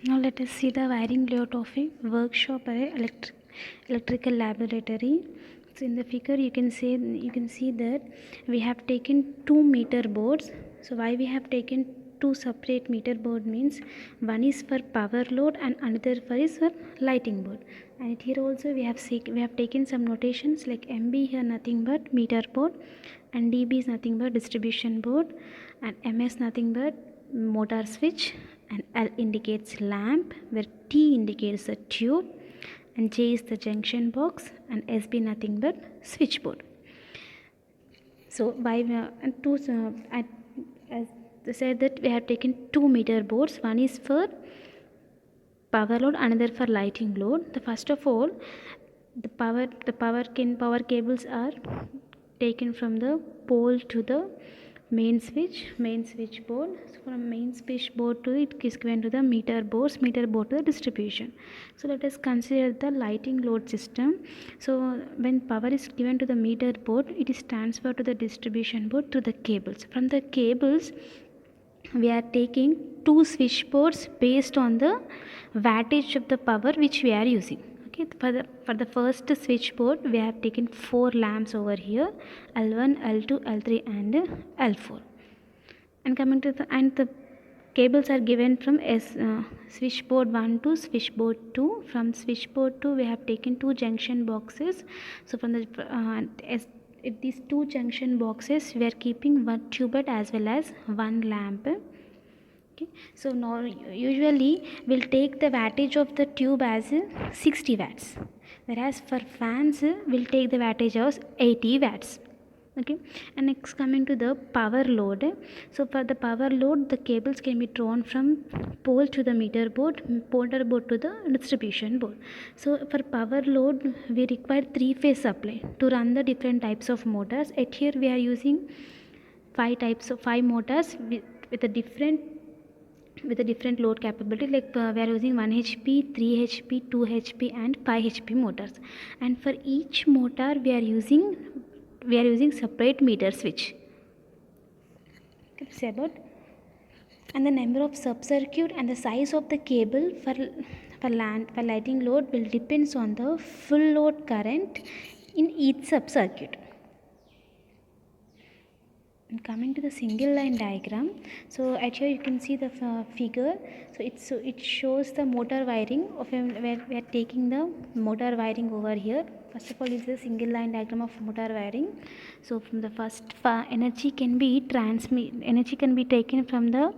Now let us see the wiring layout of a workshop or a electrical laboratory. So in the figure you can see that we have taken two meter boards. So why we have taken two separate meter board means one is for power load and another is for lighting board. And here also we have taken some notations like MB here nothing but meter board, and DB is nothing but distribution board, and MS nothing but motor switch, and L indicates lamp, where T indicates the tube, and J is the junction box, and SB nothing but switchboard. So by and two as I said that we have taken two meter boards. One is for power load, another for lighting load. The first of all, power cables are taken from the pole to the main switch board. So from main switch board to it is given to the meter board to the distribution. So let us consider the lighting load system. So when power is given to the meter board, it is transferred to the distribution board through the cables. From the cables we are taking two switch boards based on the wattage of the power which we are using. Okay, for the first switchboard we have taken four lamps over here, L1, L2, L3 and L4. And coming to the cables are given from switchboard 1 to switchboard 2. From switchboard 2 we have taken two junction boxes. So from the these two junction boxes we are keeping one tubet as well as one lamp. Okay, so now usually we'll take the wattage of the tube as 60 watts, whereas for fans we'll take the wattage as 80 watts. Okay, and next coming to the power load. So for the power load, the cables can be drawn from pole to the meter board to the distribution board. So for power load we require three-phase supply to run the different types of motors. At here we are using five motors with a different load capability, like we are using 1 HP, 3 HP, 2 HP and 5 HP motors. And for each motor we are using separate meter switch. Okay, say about, and the number of sub-circuit and the size of the cable for lighting load will depends on the full load current in each sub-circuit. Coming to the single line diagram, so at here you can see the figure. So it shows the motor wiring of where we are taking the motor wiring over here. First of all is the single line diagram of motor wiring. So from the first energy can be taken from the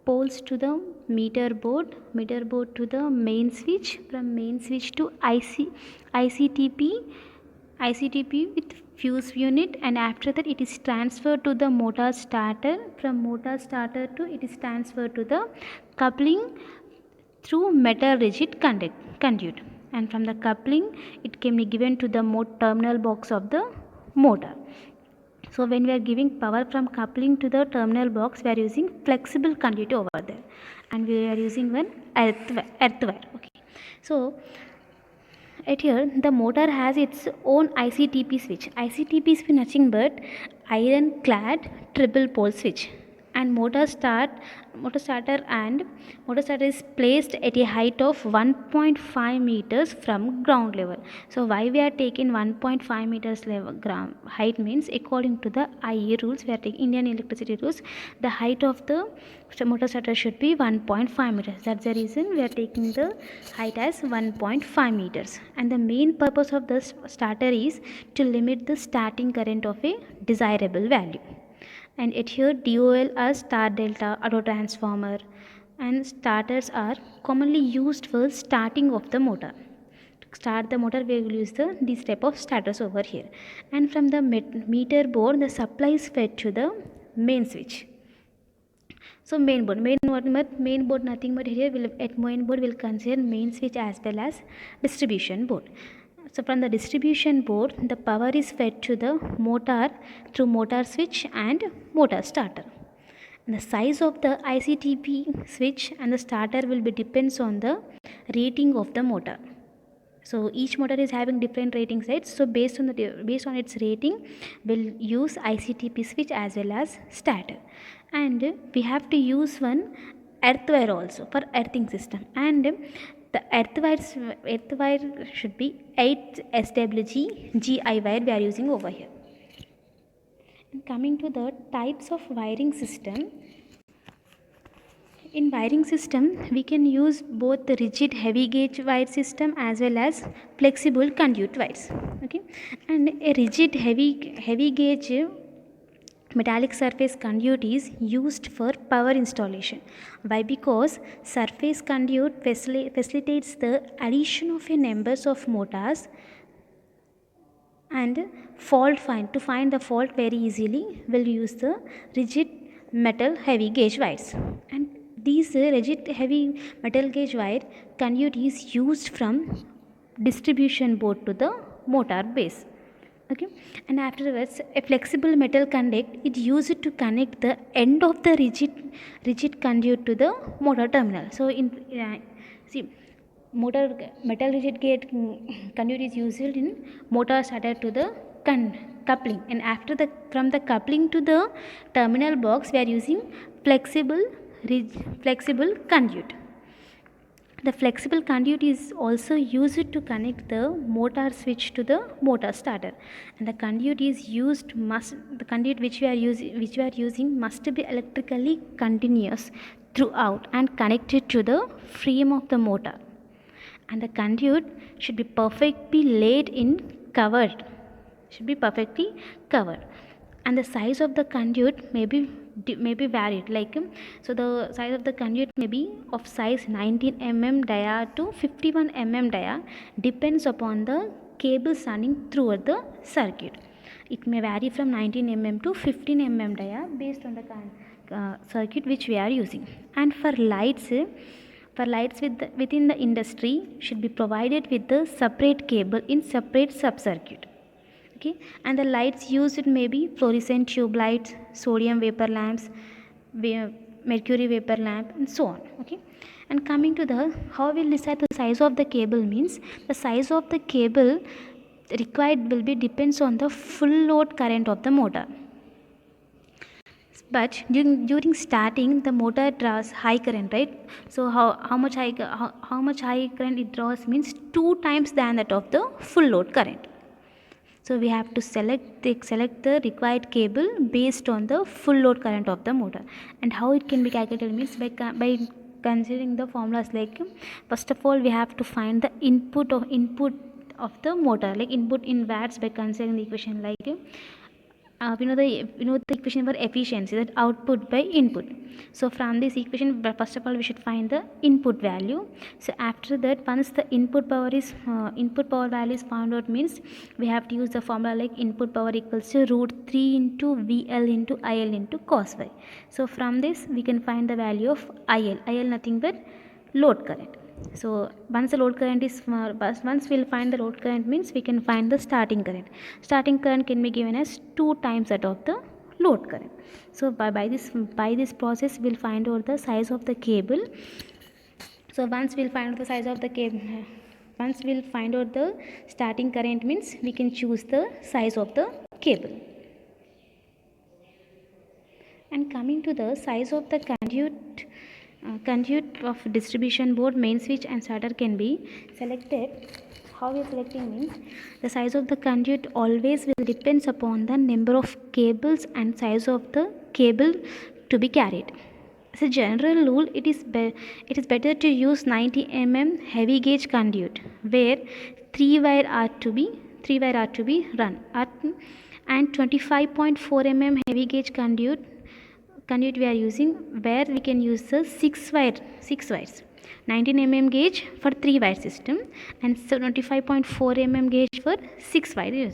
poles to the meter board to the main switch, from main switch to ICTP with fuse unit, and after that it is transferred to the motor starter. From motor starter to it is transferred to the coupling through metal rigid conduit, and from the coupling it can be given to the terminal box of the motor. So when we are giving power from coupling to the terminal box, we are using flexible conduit over there, and we are using one earth wire. Okay, so at here the motor has its own ICTP switch. ICTP is nothing but iron clad triple pole switch, and motor starter is placed at a height of 1.5 meters from ground level. So why we are taking 1.5 meters level ground height means, according to the IE rules, we are taking Indian electricity rules, the height of the motor starter should be 1.5 meters. That's the reason we are taking the height as 1.5 meters. And the main purpose of this starter is to limit the starting current of a desirable value. And at here DOL are star delta auto transformer, and starters are commonly used for starting of the motor. To start the motor we will use these type of starters over here. And from the meter board the supply is fed to the main switch. So main board nothing but here at main board will consider main switch as well as distribution board. So from the distribution board the power is fed to the motor through motor switch and motor starter. And the size of the ICTP switch and the starter will be depends on the rating of the motor. So each motor is having different rating sets. So based on its rating, we'll use ICTP switch as well as starter. And we have to use one earth wire also for earthing system, and the earth wire should be 8 SWG GI wire we are using over here. And coming to the types of wiring system, in wiring system we can use both the rigid heavy gauge wire system as well as flexible conduit wires. Okay, and a rigid heavy gauge metallic surface conduit is used for power installation. Why? Because surface conduit facilitates the addition of a numbers of motors and to find the fault very easily we'll use the rigid metal heavy gauge wires. And these rigid heavy metal gauge wire conduit is used from distribution board to the motor base. Okay, and afterwards a flexible metal conduit is used to connect the end of the rigid conduit to the motor terminal. So in see, motor metal rigid gate conduit is used in motor starter to the coupling, and after the from the coupling to the terminal box we are using flexible conduit. The flexible conduit is also used to connect the motor switch to the motor starter, and the conduit which we are using must be electrically continuous throughout and connected to the frame of the motor, and the conduit should be perfectly covered, and the size of the conduit may be varied, like so the size of the conduit may be of size 19 mm dia to 51 mm dia, depends upon the cable running throughout the circuit. It may vary from 19 mm to 15 mm dia based on the circuit which we are using. And for lights within the industry should be provided with the separate cable in separate sub-circuit. Okay, and the lights used may be fluorescent tube lights, sodium vapor lamps, mercury vapor lamp, and so on. Okay, and coming to the how we'll decide the size of the cable means the size of the cable required will be depends on the full load current of the motor. But during starting the motor draws high current, right? So how much high current it draws means 2 times than that of the full load current. So we have to select the required cable based on the full load current of the motor. And how it can be calculated means by considering the formulas, like first of all we have to find the input of the motor, like input in watts, by considering the equation like we know the equation for efficiency, that output by input. So from this equation first of all we should find the input value. So after that, once the input power value is found out means we have to use the formula like input power equals to √3 into VL into IL into cos y. So from this we can find the value of IL nothing but load current. So once the load current is once we'll find the load current means we can find the starting current. Starting current can be given as 2 times that of the load current. So by this process we'll find out the size of the cable. So once we'll find out the size of the cable, once we'll find out the starting current means we can choose the size of the cable. And coming to the size of the conduit of distribution board, main switch and starter can be selected. How we are selecting means the size of the conduit always will depends upon the number of cables and size of the cable to be carried. As a general rule, it is better to use 90 mm heavy gauge conduit where 3 wire are to be run and 25.4 mm heavy gauge conduit we are using where we can use the 6 wires, 19 mm gauge for 3 wire system and 25.4 mm gauge for 6 wire.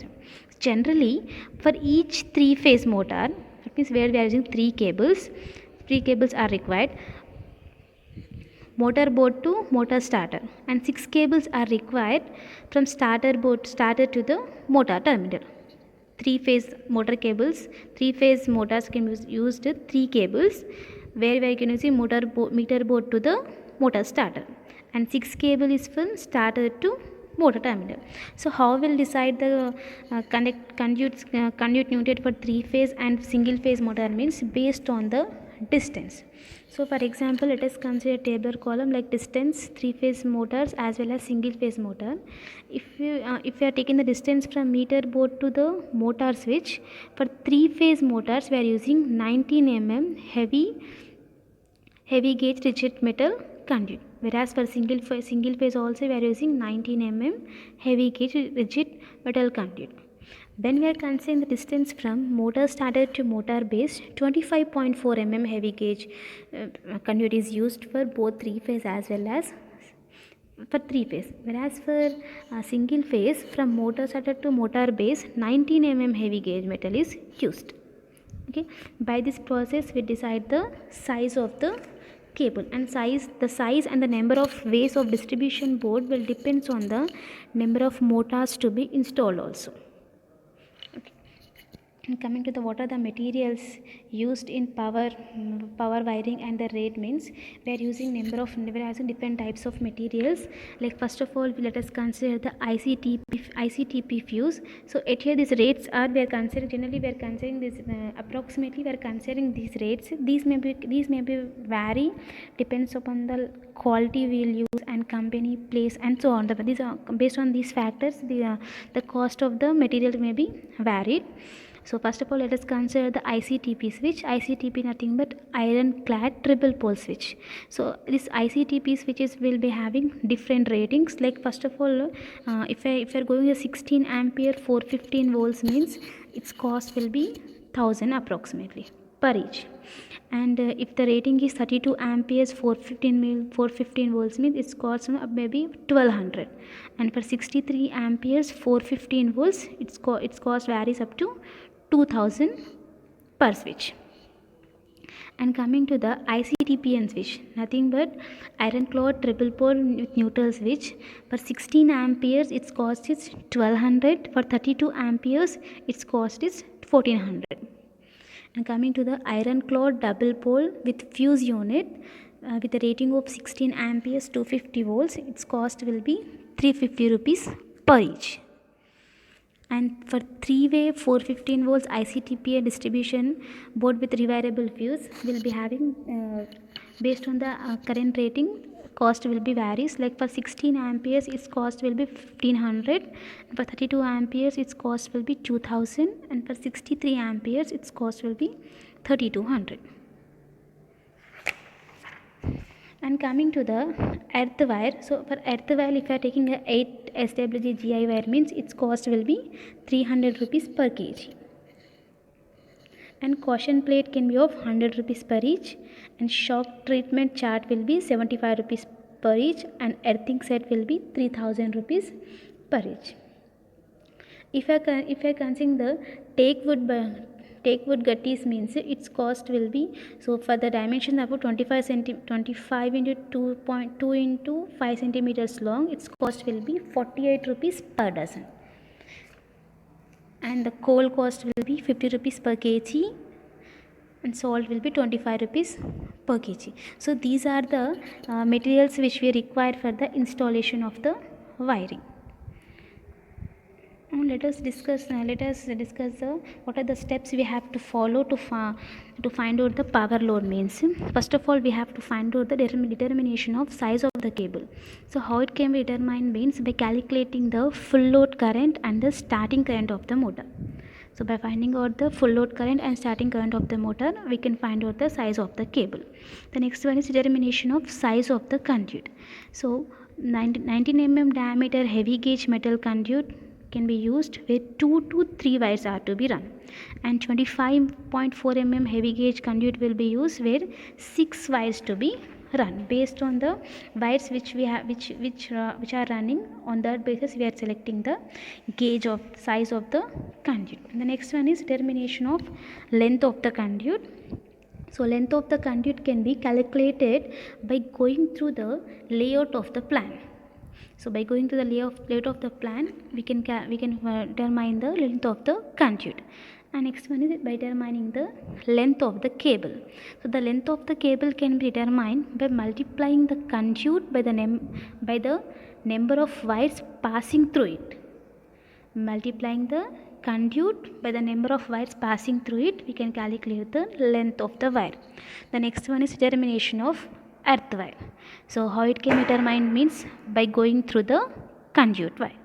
Generally for each 3-phase motor, that means where we are using 3 cables are required, motor board to motor starter, and 6 cables are required from starter to the motor terminal. 3-phase motors can be used 3 cables where we can use meter board to the motor starter, and 6 cable is from starter to motor terminal. So how will decide the conduit needed for 3-phase and single phase motor means based on the distance. So for example, let us consider a tabular column like distance, three-phase motors as well as single-phase motor. If you are taking the distance from meter board to the motor switch, for three-phase motors we are using 19 mm heavy gauge rigid metal conduit, whereas for single phase also we are using 19 mm heavy gauge rigid metal conduit. When we are considering the distance from motor starter to motor base, 25.4 mm heavy gauge conduit is used for both three phase as well as for three phase, whereas for single phase from motor starter to motor base, 19 mm heavy gauge metal is used. Okay, by this process we decide the size of the cable, and the size and the number of ways of distribution board will depends on the number of motors to be installed also. And coming to the what are the materials used in power wiring and the rate means we are using different types of materials. Like first of all, let us consider the ICTP fuse. So at here these rates are we are considering this approximately we are considering these rates. These may be vary depends upon the quality we will use and company, place and so on. These are based on these factors. The cost of the material may be varied. So first of all, let us consider the ICTP switch. ICTP nothing but iron-clad triple pole switch. So this ICTP switches will be having different ratings. Like first of all, if you're going a 16 ampere 415 volts means its cost will be 1000 approximately per each. And if the rating is 32 amperes 415 volts means its cost maybe 1200. And for 63 amperes 415 volts its cost varies up to 2000 per switch. And coming to the ICTPN switch, nothing but iron clad triple pole with neutral switch. For 16 amperes its cost is 1200. For 32 amperes its cost is 1400. And coming to the iron clad double pole with fuse unit with a rating of 16 amperes 250 volts, its cost will be 350 rupees per each. And for 3-way 415 volts ICTPA distribution board with rewirable fuse will be having based on the current rating, cost will be varies. Like for 16 amperes its cost will be 1500, and for 32 amperes its cost will be 2000, and for 63 amperes its cost will be 3200. And coming to the earth wire, so for earth wire if you are taking a 8 SWG GI wire means its cost will be 300 rupees per kg. And caution plate can be of 100 rupees per each, and shock treatment chart will be 75 rupees per each, and earthing set will be 3000 rupees per each. If I are considering the take wood gutties means its cost will be, so for the dimension about 25 into 2.2 into 5 centimeters long, its cost will be 48 rupees per dozen. And the coal cost will be 50 rupees per kg, and salt will be 25 rupees per kg. So these are the materials which we require for the installation of the wiring. Now let us discuss the what are the steps we have to follow to find out the power load means. First of all, we have to find out the determination of size of the cable. So how it can be determined means by calculating the full load current and the starting current of the motor. So by finding out the full load current and starting current of the motor, we can find out the size of the cable. The next one is determination of size of the conduit. So 19 mm diameter heavy gauge metal conduit can be used where 2 to 3 wires are to be run, and 25.4 mm heavy gauge conduit will be used where 6 wires to be run. Based on the wires which we have which are running, on that basis we are selecting the gauge of size of the conduit. And the next one is determination of length of the conduit. So length of the conduit can be calculated by going through the layout of the plan. So by going to the layout of the plan, we can determine the length of the conduit. And next one is by determining the length of the cable. So the length of the cable can be determined by multiplying the conduit by the number of wires passing through it. Multiplying the conduit by the number of wires passing through it, we can calculate the length of the wire. The next one is determination of earth wire. So how it can be determined means by going through the conduit wire.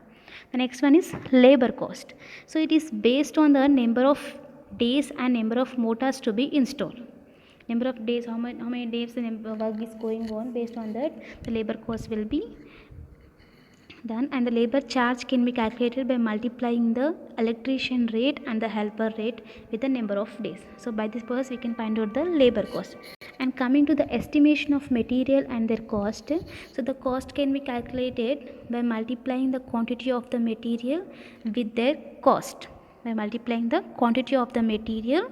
The next one is labor cost. So it is based on the number of days and number of motors to be installed. Number of days, how many days the work is going on, based on that the labor cost will be done, and the labor charge can be calculated by multiplying the electrician rate and the helper rate with the number of days. So by this process we can find out the labor cost. And coming to the estimation of material and their cost, so the cost can be calculated by multiplying the quantity of the material with their cost. By multiplying the quantity of the material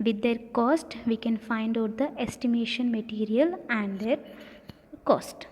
with their cost, we can find out the estimation material and their cost.